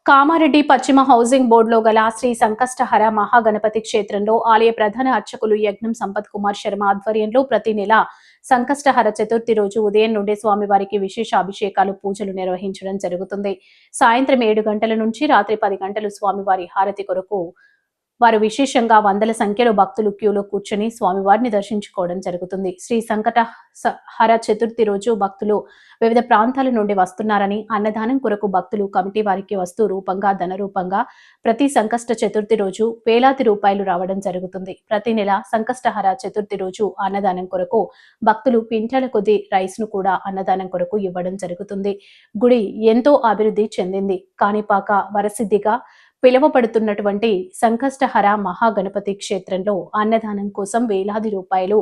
కామారెడ్డి పశ్చిమ హౌసింగ్ బోర్డులో గల శ్రీ సంకష్టహర మహాగణపతి క్షేత్రంలో ఆలయ ప్రధాన అర్చకులు యజ్ఞం సంపత్ కుమార్ శర్మ ఆధ్వర్యంలో ప్రతి నెల సంకష్టహర చతుర్థి రోజు ఉదయం నుండి స్వామివారికి విశేష అభిషేకాలు పూజలు నిర్వహించడం జరుగుతుంది. సాయంత్రం 7 గంటల నుంచి రాత్రి 10 గంటలు స్వామివారి హారతి కొరకు వారు విశేషంగా వందల సంఖ్యలో భక్తులు క్యూలో కూర్చొని స్వామివారిని దర్శించుకోవడం జరుగుతుంది. శ్రీ సంకట హర చతుర్థి రోజు భక్తులు వివిధ ప్రాంతాల నుండి వస్తున్నారని, అన్నదానం కొరకు భక్తులు కమిటీ వారికి వస్తు రూపంగా ధన రూపంగా ప్రతి సంకష్ట చతుర్థి రోజు వేలాది రూపాయలు రావడం జరుగుతుంది. ప్రతి నెల సంకష్టహర చతుర్థి రోజు అన్నదానం కొరకు భక్తులు పింటాల కొద్ది రైస్ ను కూడా అన్నదానం కొరకు ఇవ్వడం జరుగుతుంది. గుడి ఎంతో అభివృద్ధి చెందింది. కాణిపాక వరసిద్ధిగా పిలువబడుతున్నటువంటి సంకష్టహర మహాగణపతి క్షేత్రంలో అన్నదానం కోసం వేలాది రూపాయలు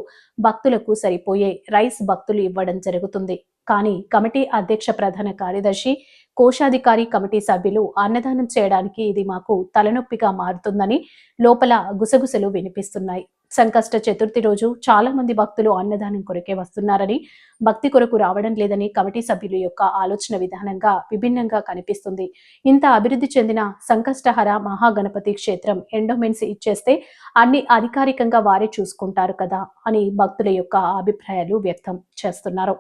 భక్తులకు సరిపోయే రైస్ భక్తులు ఇవ్వడం జరుగుతుంది. కానీ కమిటీ అధ్యక్ష ప్రధాన కార్యదర్శి కోశాధికారి కమిటీ సభ్యులు అన్నదానం చేయడానికి ఇది మాకు తలనొప్పిగా మారుతుందని లోపల గుసగుసలు వినిపిస్తున్నాయి. సంకష్ట చతుర్థి రోజు చాలా మంది భక్తులు అన్నదానం కొరకే వస్తున్నారని, భక్తి కొరకు రావడం లేదని కమిటీ సభ్యుల యొక్క ఆలోచన విధానంగా విభిన్నంగా కనిపిస్తుంది. ఇంత అభివృద్ధి చెందిన సంకష్టహర మహాగణపతి క్షేత్రం ఎండోమెంట్స్ ఇచ్చేస్తే అన్ని అధికారికంగా వారే చూసుకుంటారు కదా అని భక్తుల యొక్క అభిప్రాయాలు వ్యక్తం చేస్తున్నారు.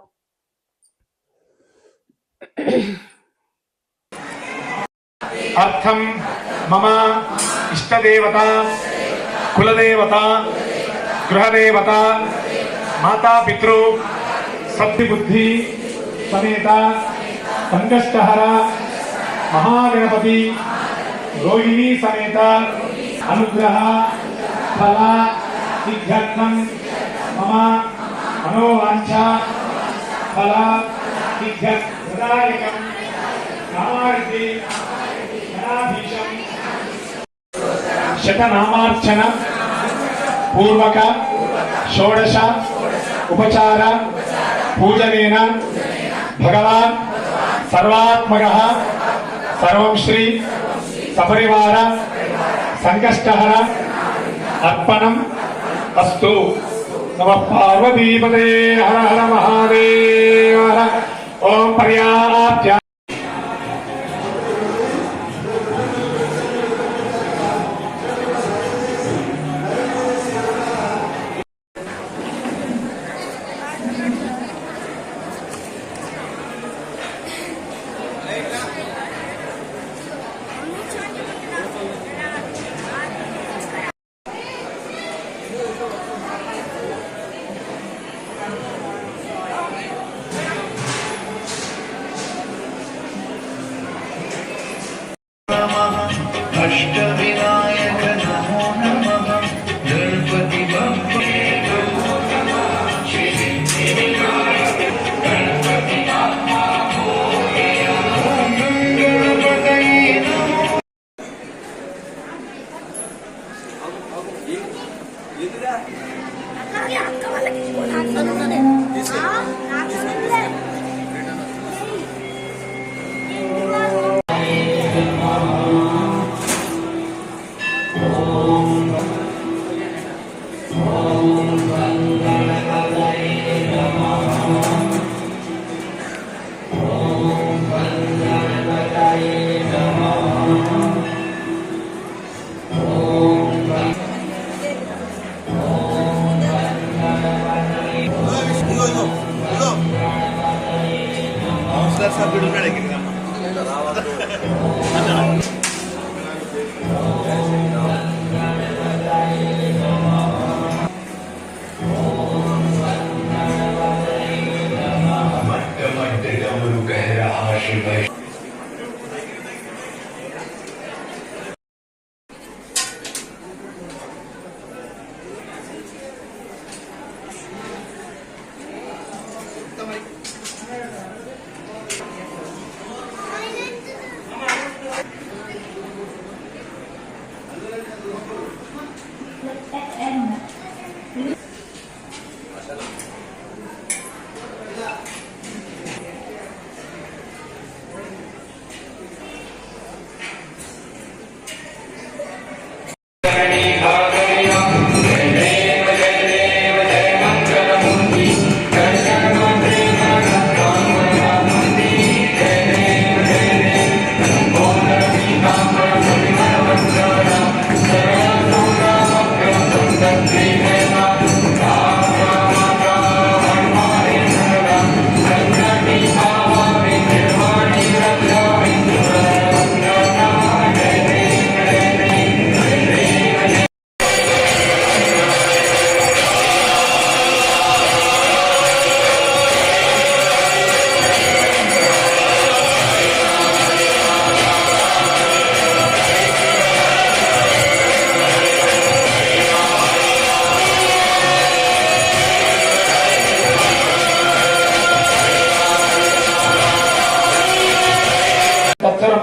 అర్థం మమ ఇష్టదేవత కులదేవత గృహదేవత మాతాపితృ సద్బుద్ధి సమేత సంకష్టహర మహాగణపతి రోహిణీ సమేత అనుగ్రహ ఫల సిద్ధ్యర్థం మమ మనోవాంఛ ఫల సిద్ధ్యర్థం కామారెడ్డి శతనామార్చన పూర్వక షోడశ ఉపచార పూజనేన భగవాన్ సర్వాత్మకః సర్వం శ్రీ సపరివార సంకష్టహర అర్పణం అస్తు. నమః పార్వతీపతే హర హర మహాదేవ. ఓం పర్యాప్య अष्टविनायक नमो नमः गणपति बप्पे नमो नमः सिद्धिविनायक गणपति बाप्पा मोरया ओम गणपतये नमो.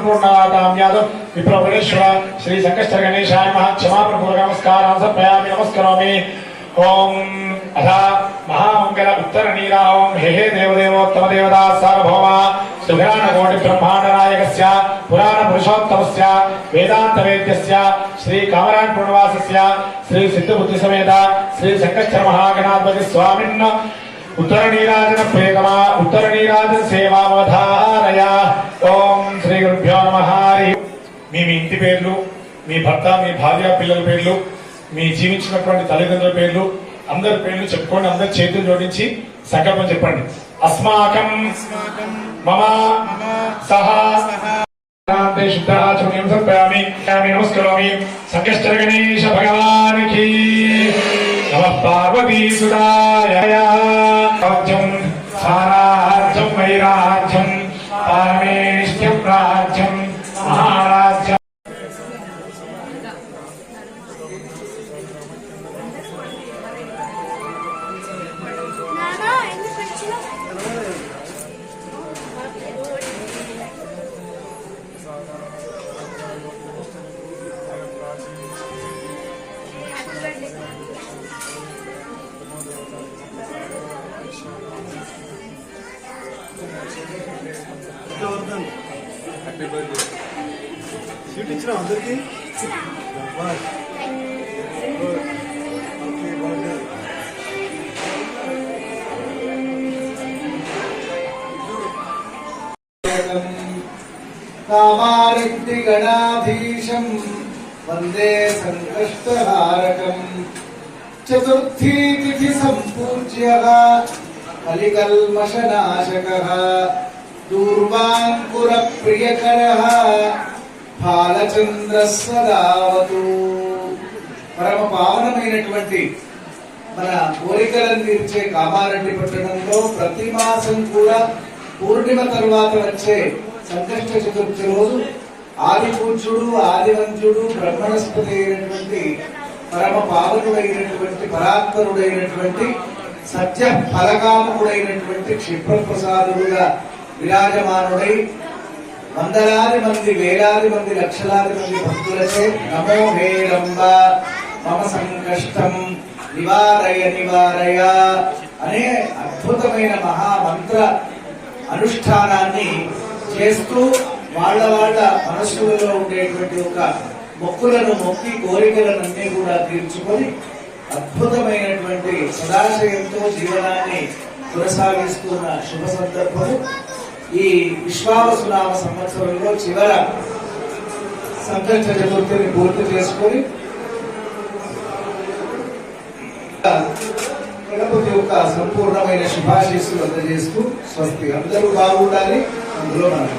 पूर्णाकाम्याद विप्रभुनेश्वर श्री संकष्टर गणेशाय महा क्षमापूर्वक नमस्कारां समर्पयामि नमस्करोमि। ओम अथा महामंगल उत्तर नीरा ओम हे हे देवदेवोत्तम देवता सार्वभौम सुघ्राण कोटि ब्रह्मांड नायकस्य पुराण पुरुषोत्तमस्य वेदांत वेद्यस्य श्री कामरान पूर्णवासस्य श्री सिद्ध बुद्धि समेत श्री संकष्टर महागणाधिपति स्वामिन् उत्तर नीराजन प्रेतमा उत्तर नीराजन सेवावधारय। ओम श्री गुरुभ्यो नमः। మీ ఇంటి పేర్లు, మీ భర్త, మీ భార్య, పిల్లల పేర్లు, మీ జీవించినటువంటి తల్లిదండ్రుల పేర్లు, అందరి పేర్లు చెప్పుకోండి. అందరి చేతులు జోడించి సంకల్పం చెప్పండి. అస్మాకం మమ సహ శుద్ధాచమయం సమర్పయామి నమస్కరోమి। సంకష్టర గణేశ భగవానికి నమః। పార్వతీ సుతాయ రాజ్యం సారాజ్యం వైరాజ్యం పారమేష్ట్యం రాజ్యం మహారాజ్యం। స్వీట్ ఇచ్చిన అందరికి కామారెడ్డి గణాధీశం వందే సంకష్టహారకం చతుర్థీ తిథి సంపూజ్యః కలికల్మషనాశకః దూర్వాంకుర ప్రియకరః బాలచంద్ర సదావతు। పరమ పావనమైనటువంటి మన కోరికలను తీర్చే కామారెడ్డి పట్టణంలో ప్రతి మాసం కూడా పూర్ణిమ తర్వాత వచ్చే సంకష్ట చతుర్థి రోజు ఆది పూజ్యుడు ఆదివంతుడు బ్రహ్మణస్పతి అయినటువంటి పరమ పావనుడైనటువంటి పరాత్పరుడైనటువంటి సత్య ఫలకాముడైనటువంటి క్షిప్రప్రసాదుడుగా విరాజమానుడై వందలాది మంది వేలాది మంది లక్షలాది మంది భక్తులచే నమో హే రంబ మమ సంకష్టం నివారయ నివారయ అనే అద్భుతమైన మహామంత్ర అనుష్ఠానాన్ని చేస్తూ వాళ్ళ మనస్సులలో ఉండేటువంటి ఒక మొక్కులను మొక్కి కోరికలన్నీ కూడా తీర్చుకొని అద్భుతమైనటువంటి సదాశయంతో జీవనాన్ని కొనసాగిస్తున్న శుభ సందర్భము ఈ విశ్వావసునామ సంవత్సరంలో చివర సంకష్ట చతుర్థిని పూర్తి చేసుకొని గణపతి యొక్క సంపూర్ణమైన శుభాశీస్సులు అందజేస్తూ స్వస్తి అందరూ బాగుండాలి, అందులో మనం